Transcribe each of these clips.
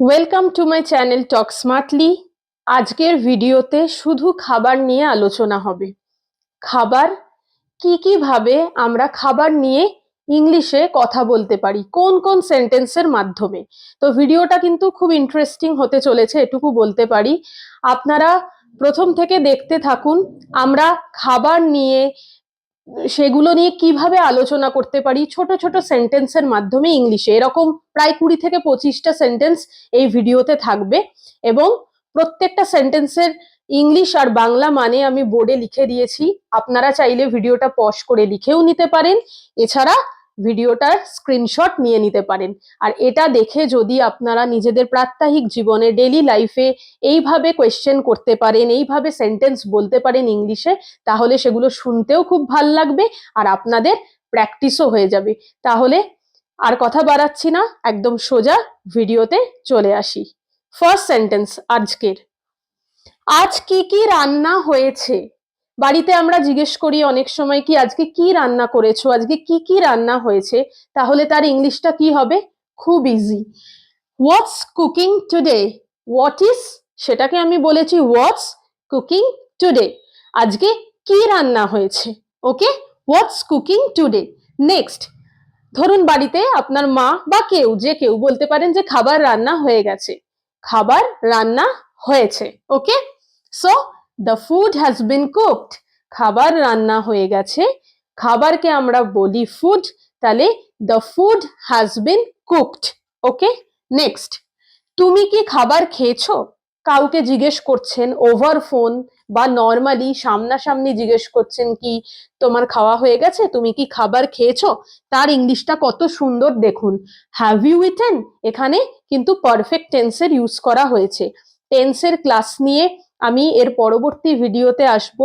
Welcome to my channel talk smartly. আজকের ভিডিওতে শুধু খাবার নিয়ে আলোচনা হবে। খাবার কি ভাবে আমরা খাবার নিয়ে ইংলিশে কথা বলতে পারি, কোন কোন সেন্টেন্সের মাধ্যমে। তো ভিডিওটা কিন্তু খুব ইন্টারেস্টিং হতে চলেছে, এটুকু বলতে পারি। আপনারা প্রথম থেকে দেখতে থাকুন। আমরা খাবার নিয়ে সেগুলো নিয়ে কিভাবে আলোচনা করতে পারি ছোট ছোট সেন্টেন্সের মাধ্যমে ইংলিশে। এরকম প্রায় 20 থেকে 25টা সেন্টেন্স এই ভিডিওতে থাকবে এবং প্রত্যেকটা সেন্টেন্সের ইংলিশ আর বাংলা মানে আমি বোর্ডে লিখে দিয়েছি। আপনারা চাইলে ভিডিওটা পজ করে লিখেও নিতে পারেন, এছাড়া ভিডিওটার স্ক্রিনশট নিয়ে নিতে পারেন। আর এটা দেখে যদি আপনারা নিজেদের প্রাত্যহিক জীবনে ডেইলি লাইফে এইভাবে কোয়েশ্চেন করতে পারেন, এইভাবে সেন্টেন্স বলতে পারেন ইংলিশে, তাহলে সেগুলো শুনতেও খুব ভাল লাগবে আর আপনাদের প্র্যাকটিসও হয়ে যাবে। তাহলে আর কথা বাড়াচ্ছি না, একদম সোজা ভিডিওতে চলে আসি। ফার্স্ট সেন্টেন্স আজকের, আজ কি রান্না হয়েছে। বাড়িতে আমরা জিজ্ঞেস করি অনেক সময় কি আজকে কি রান্না করেছো, আজকে কি রান্না হয়েছে। তাহলে তার ইংলিশটা কি হবে? খুব easy, what's cooking today. What is, সেটাকে আমি বলেছি হোয়াটস কুকিং টুডে। আজকে কি রান্না হয়েছে। ওকে, হোয়াটস কুকিং টুডে। নেক্সট, ধরুন বাড়িতে আপনার মা বা কেউ, যে কেউ বলতে পারেন যে খাবার রান্না হয়ে গেছে, খাবার রান্না হয়েছে। Okay, so the food has been cooked. খাবার রান্না হয়ে গেছে, খাবারকে আমরা বলি ফুড, তাহলে the food has been cooked. Okay, next, তুমি কি খাবার খেয়েছো। কাউকে জিজ্ঞেস করছেন ওভার ফোন বা নর্মালি সামনাসামনি জিজ্ঞেস করছেন কি তোমার খাওয়া হয়ে গেছে, তুমি কি খাবার খেয়েছো। তার ইংলিশটা কত সুন্দর দেখুন, হ্যাভ ইউ ইটেন। এখানে কিন্তু পারফেক্ট টেন্সের ইউজ করা হয়েছে। টেন্সের ক্লাস নিয়ে আমি এর পরবর্তী ভিডিওতে আসব।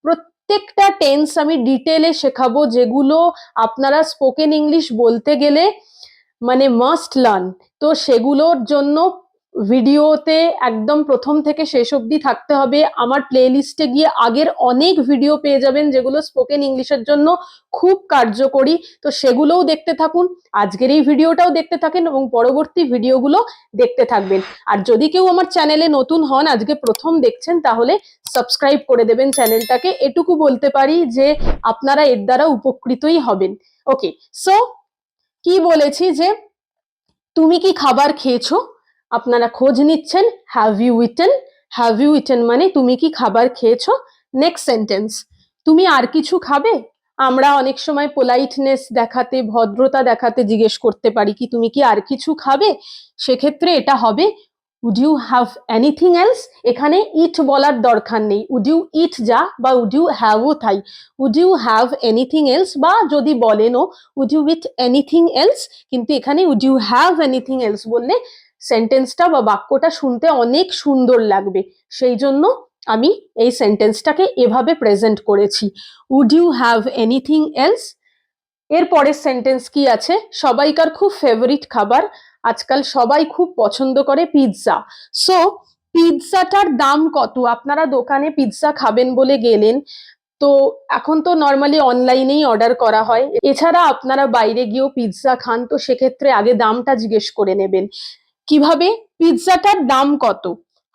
প্রত্যেকটা টেন্স আমি ডিটেলে শেখাবো, যেগুলো আপনারা স্পোকেন ইংলিশ বলতে গেলে মানে মাস্ট লার্ন। তো সেগুলোর জন্য ভিডিওতে একদম প্রথম থেকে শেষ অবধি থাকতে হবে। আমার প্লে লিস্টে গিয়ে আগের অনেক ভিডিও পেয়ে যাবেন যেগুলো স্পোকেন ইংলিশের জন্য খুব কার্যকরী। তো সেগুলোও দেখতে থাকুন, আজকের এই ভিডিওটাও দেখতে থাকেন এবং পরবর্তী ভিডিওগুলো দেখতে থাকবেন। আর যদি কেউ আমার চ্যানেলে নতুন হন, আজকে প্রথম দেখছেন, তাহলে সাবস্ক্রাইব করে দেবেন চ্যানেলটাকে। এটুকু বলতে পারি যে আপনারা এর দ্বারা উপকৃতই হবেন। ওকে, সো কি বলেছি যে তুমি কি খাবার খেয়েছো, আপনারা খোঁজ নিচ্ছেন have you eaten. Have you eaten মানে তুমি কি খাবার খেয়েছো। নেক্সট সেন্টেন্স, তুমি আর কিছু খাবে। আমরা অনেক সময় পোলাইটনেস দেখাতে, ভদ্রতা দেখাতে জিজ্ঞেস করতে পারি কি তুমি কি আর কিছু খাবে। সেক্ষেত্রে এটা হবে would you have anything else. এখানে ইট বলার দরকার নেই, উড ইউ ইট যা বা উড ইউ হ্যাভও তাই। Would you have anything else বা যদি বলেনও would you eat anything else, কিন্তু এখানে would you have anything else বললে সেন্টেন্সটা বা বাক্যটা শুনতে অনেক সুন্দর লাগবে। সেই জন্য আমি এই সেন্টেন্সটাকে এভাবে প্রেজেন্ট করেছি, would you have anything else. এর পরের সেন্টেন্স কি আছে, সবাইকার খুব ফেভারিট খাবার, আজকাল সবাই খুব পছন্দ করে পিৎজা। সো পিৎজাটার দাম কত। আপনারা দোকানে পিৎজা খাবেন বলে গেলেন, তো এখন তো নর্মালি অনলাইনেই অর্ডার করা হয়, এছাড়া আপনারা বাইরে গিয়েও পিৎজা খান, তো সেক্ষেত্রে আগে দামটা জিজ্ঞেস করে নেবেন। কিভাবে, পিৎজাটার দাম কত।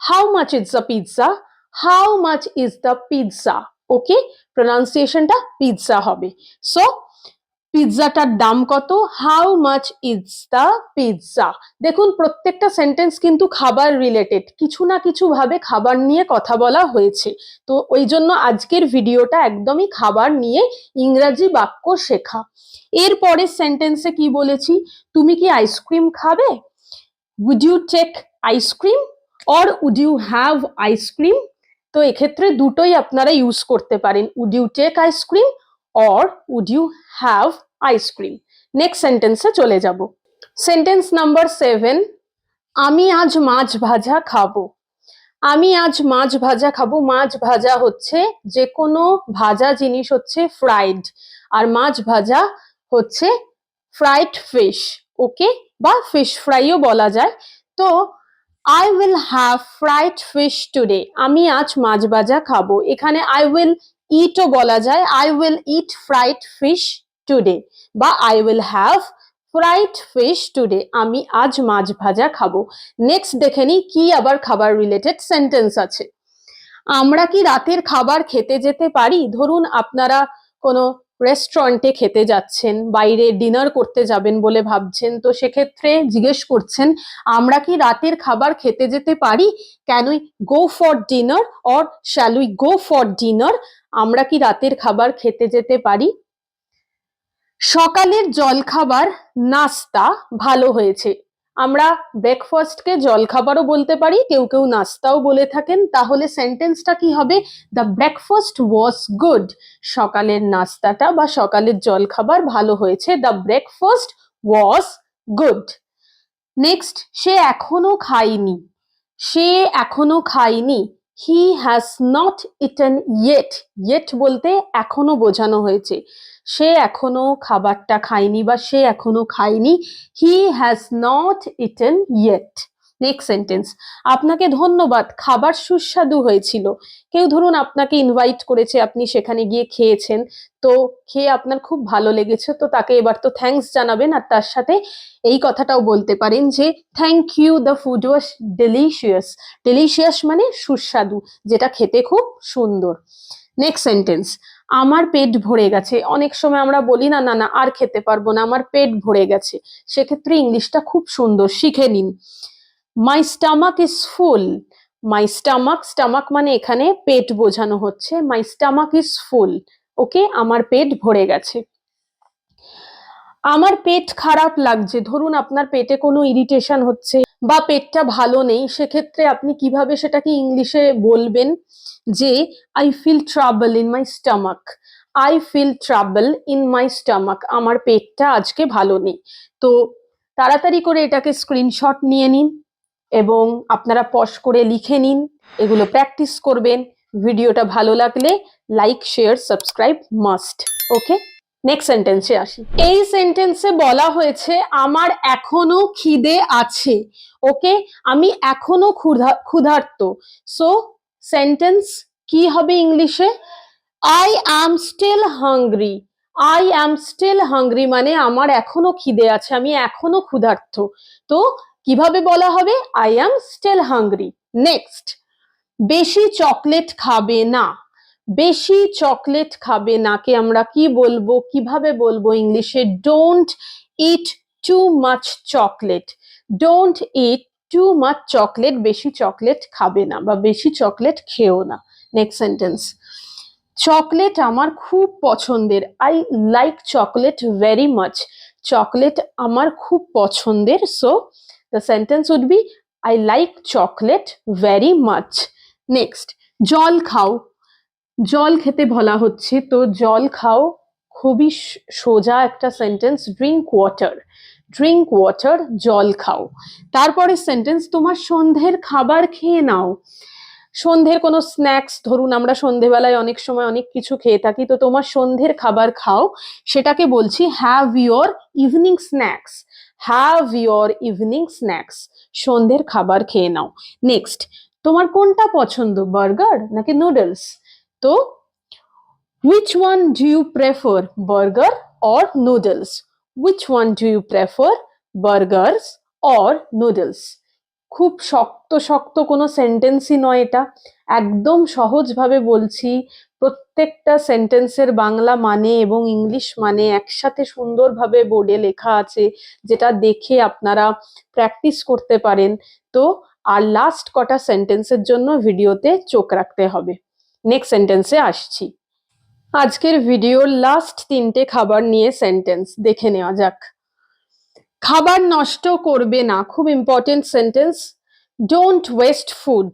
How much is the pizza. How much is the pizza. Okay, প্রোনাউন্সিয়েশনটা পিৎজা হবে। সো পিৎজাটার দাম কত, how much is the pizza. দেখুন প্রত্যেকটা সেন্টেন্স কিন্তু খাবার রিলেটেড, কিছু না কিছু ভাবে খাবার নিয়ে কথা বলা হয়েছে। তো ওই জন্য আজকের ভিডিওটা একদমই খাবার নিয়ে ইংরাজি বাক্য শেখা। এর পরের সেন্টেন্সে কি বলেছি, তুমি কি আইসক্রিম খাবে। Would you take ice cream or would you have ice cream. তো এক্ষেত্রে দুটোই আপনারা ইউজ করতে পারেন, would you take ice cream or would you have ice cream. Next সেন্টেন্সে চলে যাব। সেন্টেন্স নাম্বার 7, আমি আজ মাছ ভাজা খাবো। আমি আজ মাছ ভাজা খাবো। মাছ ভাজা হচ্ছে যে কোনো ভাজা জিনিস হচ্ছে ফ্রাইড, আর মাছ ভাজা হচ্ছে ফ্রাইড ফিশ। ওকে, বা ফিশ ফ্রাইও বলা যায়। তো I will have fried fish today. আমি আজ মাছ ভাজা খাবো। এখানে আই উইল ইটও বলা যায়, I will eat fried fish today, বা I will have fried fish today, আমি আজ মাছ ভাজা খাবো। নেক্সট দেখে নিই কি আবার খাবার রিলেটেড সেন্টেন্স আছে। আমরা কি রাতের খাবার খেতে যেতে পারি? ধরুন আপনারা কোনো রেস্টুরেন্টে খেতে যাচ্ছেন, বাইরে ডিনার করতে যাবেন বলে ভাবছেন, তো সেক্ষেত্রে জিজ্ঞেস করছেন আমরা কি রাতের খাবার খেতে যেতে পারি? Can we go for dinner or shall we go for dinner? আমরা কি রাতের খাবার খেতে যেতে পারি? সকালের জলখাবার নাস্তা ভালো হয়েছে। আমরা ব্রেকফাস্টকে জলখাবারও বলতে পারি, কেউ কেউ নাস্তাও বলে থাকেন। তাহলে সেন্টেন্সটা কি হবে? The breakfast was good. সকালের নাস্তাটা বা সকালের জলখাবার ভালো হয়েছে। The breakfast was good. Next, সে এখনো খায়নি। সে এখনো খায়নি। He has not eaten yet. Yet বলতে এখনো বোঝানো হয়েছে। সে এখনো খাবারটা খায়নি বা সে এখনো খায়নি। He has not eaten yet. Next sentence, আপনাকে ধন্যবাদ, খাবার সুস্বাদু হয়েছিল। কেউ ধরুন আপনাকে ইনভাইট করেছে, আপনি সেখানে গিয়ে খেয়েছেন, তো খেয়ে আপনার খুব ভালো লেগেছে, তো তাকে এবার তো থ্যাঙ্কস জানাবেন, আর তার সাথে এই কথাটাও বলতে পারেন যে thank you, the food was delicious. Delicious মানে সুস্বাদু, যেটা খেতে খুব সুন্দর। নেক্সট সেন্টেন্স, আমার পেট ভরে গেছে। অনেক সময় আমরা বলি না না না আর খেতে পারবো না, আমার পেট ভরে গেছে। সেক্ষেত্রে ইংলিশটা খুব সুন্দর, শিখে নিন। My stomach is full. My stomach, stomach মানে এখানে পেট বোঝানো হচ্ছে। মাই স্টামাক ইজ ফুল। ওকে, আমার পেট ভরে গেছে। আমার পেট খারাপ লাগছে। ধরুন আপনার পেটে কোনো ইরিটেশন হচ্ছে বা পেটটা ভালো নেই, সেক্ষেত্রে আপনি কিভাবে সেটাকে ইংলিশে বলবেন? যে I feel trouble in my stomach. I feel trouble in my stomach. আমার পেটটা আজকে ভালো নেই। তো তাড়াতাড়ি করে এটাকে স্ক্রিনশট নিয়ে নিন এবং আপনারা পজ করে লিখে নিন। এগুলো প্র্যাকটিস করবেন। ভিডিওটা ভালো লাগলে লাইক, শেয়ার, সাবস্ক্রাইব মাস্ট। ওকে, নেক্সট সেন্টেন্সে আসি। এই সেন্টেন্সে বলা হয়েছে আমার এখনো খিদে আছে। ওকে, আমি এখনো ক্ষুধার্ত। সো সেন্টেন্স কি হবে ইংলিশে? I am still hungry. I am still hungry মানে আমার এখনো খিদে আছে, আমি এখনো ক্ষুধার্ত। তো কিভাবে বলা হবে? I am still hungry. Next, বেশি চকলেট খাবে না। বেশি চকলেট খাবে না কে আমরা কি বলবো, কিভাবে বলবো ইংলিশে? Don't it too much chocolate. Don't it too much chocolate. বেশি চকলেট খাবে না বা বেশি চকলেট খেও না। নেক্সট সেন্টেন্স, চকলেট আমার খুব পছন্দের। I like chocolate very much. Chocolate আমার খুব পছন্দের। So the sentence would be I like chocolate very much. Next, জল খাও। জল খেতে বলা হচ্ছে, তো জল খাও খুবই সোজা একটা sentence. Drink water. Drink water, জল খাও। তারপরে সেন্টেন্স, তোমার সন্ধ্যের খাবার খেয়ে নাও। সন্ধ্যের কোনো স্ন্যাক্স, ধরুন আমরা সন্ধ্যেবেলায় অনেক সময় অনেক কিছু খেয়ে থাকি, তো তোমার সন্ধ্যের খাবার খাও, সেটাকে বলছি have your evening snacks. Have your evening snacks. সন্ধ্যের খাবার খেয়ে নাও। নেক্সট, তোমার কোনটা পছন্দ, বার্গার নাকি নুডলস? তো which one do you prefer, burger or noodles? Which one do you prefer, burgers or noodles? খুব শক্ত শক্ত কোনো সেন্টেন্সই নয় এটা, একদম সহজভাবে বলছি। প্রত্যেকটা সেন্টেন্সের বাংলা মানে এবং ইংলিশ মানে একসাথে সুন্দরভাবে বোর্ডে লেখা আছে, যেটা দেখে আপনারা প্র্যাকটিস করতে পারেন। তো আর লাস্ট কটা সেন্টেন্সের জন্য ভিডিওতে চোখ রাখতে হবে। নেক্সট সেন্টেন্সে আসছি। আজকের ভিডিওর লাস্ট তিনটে খাবার নিয়ে সেন্টেন্স দেখে নেওয়া যাক। খাবার নষ্ট করবে না, খুব important sentence. Don't waste food.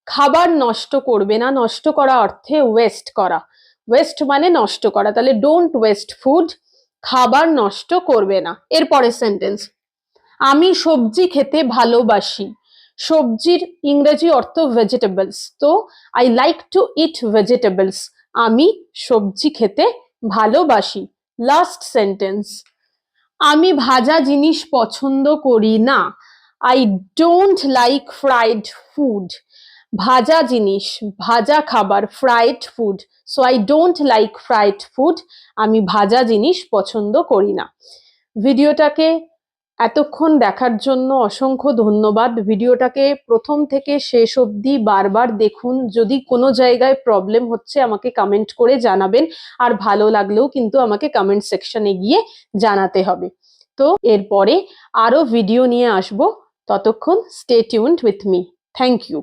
খাবার নষ্ট করবে না, নষ্ট করা অর্থে ওয়েস্ট করা। ওয়েস্ট মানে নষ্ট করা, তাহলে ডোন্ট ওয়েস্ট ফুড, খাবার নষ্ট করবে না। এরপরে সেন্টেন্স, আমি সবজি খেতে ভালোবাসি। সবজির ইংরেজি অর্থ ভেজিটেবলস, তো I like to it vegetables. আমি সবজি খেতে ভালোবাসি। লাস্ট সেন্টেন্স, আমি ভাজা জিনিস পছন্দ করি না। I don't like fried food. ভাজা জিনিস, ভাজা খাবার, fried food. So I don't like fried food. আমি ভাজা জিনিস পছন্দ করি না। ভিডিওটাকে এতক্ষণ দেখার জন্য অসংখ্য ধন্যবাদ। ভিডিওটাকে প্রথম থেকে শেষ অবধি বারবার দেখুন। যদি কোনো জায়গায় প্রবলেম হচ্ছে আমাকে কমেন্ট করে জানাবেন, আর ভালো লাগলেও কিন্তু আমাকে কমেন্ট সেকশনে গিয়ে জানাতে হবে। তো এরপরে আরো ভিডিও নিয়ে আসবো, ততক্ষণ stay tuned with me. Thank you.